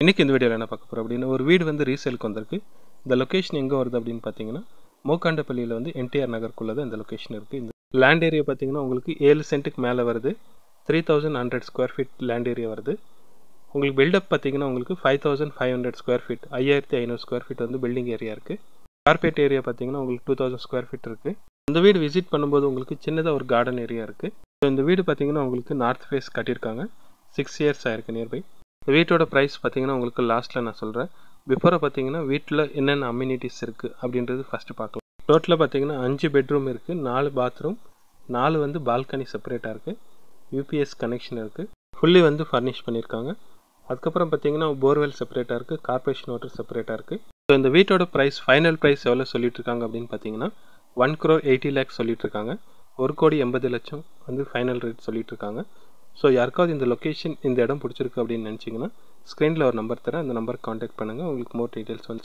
இன்றைக்கி இந்த வீடியோவில் என்ன பார்க்க போகிறோம் அப்படின்னா, ஒரு வீடு வந்து ரீசேலுக்கு வந்திருக்கு. இந்த லொக்கேஷன் எங்கே வருது அப்படின்னு பார்த்தீங்கன்னா, மோக்காண்டப்பள்ளியில் வந்து என்டிஆர் நகருக்குள்ளே தான் இந்த லொக்கேஷன் இருக்குது. இந்த லேண்ட் ஏரியா பார்த்தீங்கன்னா உங்களுக்கு 7 சென்ட்டுக்கு மேலே வருது. 3100 ஸ்கொயர் ஃபீட் லேண்ட் ஏரியா வருது. உங்களுக்கு பில்டப் பார்த்தீங்கன்னா உங்களுக்கு 5500 ஸ்கொயர் ஃபீட், 5500 ஸ்கொயர் ஃபீட் வந்து பில்டிங் ஏரியா இருக்குது. கார்பெட் ஏரியா பார்த்தீங்கன்னா உங்களுக்கு 2000 ஸ்கொயர் ஃபீட் இருக்குது. இந்த வீடு விசிட் பண்ணும்போது உங்களுக்கு சின்னதாக ஒரு கார்டன் ஏரியா இருக்குது. ஸோ இந்த வீடு பார்த்தீங்கன்னா உங்களுக்கு நார்த் ஃபேஸ் கட்டியிருக்காங்க. 6 இயர்ஸ் ஆயிருக்கு நியர்பை. இந்த வீட்டோட ப்ரைஸ் பார்த்தீங்கன்னா உங்களுக்கு லாஸ்ட்டில் நான் சொல்கிறேன். பிஃபோரை பார்த்தீங்கன்னா வீட்டில் என்னென்ன அம்யூனிட்டிஸ் இருக்குது அப்படின்றது ஃபஸ்ட்டு பார்க்கலாம். டோட்டலாக பார்த்தீங்கன்னா 5 பெட்ரூம் இருக்குது, 4 பாத்ரூம், 4 வந்து பால்கனி செப்பரேட்டாக இருக்குது, யூபிஎஸ் கனெக்ஷன் இருக்குது, ஃபுல்லி வந்து ஃபர்னிஷ் பண்ணியிருக்காங்க. அதுக்கப்புறம் பார்த்தீங்கன்னா போர்வெல் செப்பரேட்டாக இருக்குது, கார்பரேஷன் வாட்டர் செப்பரேட்டாக இருக்குது. ஸோ இந்த வீட்டோட ப்ரைஸ் ஃபைனல் ப்ரைஸ் எவ்வளோ சொல்லிட்டு இருக்காங்க அப்படின்னு பார்த்தீங்கன்னா 1,80 lakhs சொல்லிட்டு இருக்காங்க. 1,80,00,000 வந்து ஃபைனல் ரேட் சொல்லிட்டு இருக்காங்க. ஸோ யாருக்காவது இந்த லொக்கேஷன், இந்த இடம் பிடிச்சிருக்கு அப்படின்னு நினச்சிங்கன்னா ஸ்க்ரீனில் ஒரு நம்பர் தரேன், அந்த நம்பருக்கு காண்டாக்ட் பண்ணுங்கள். உங்களுக்கு மோர் டீட்டெயில்ஸ் வந்து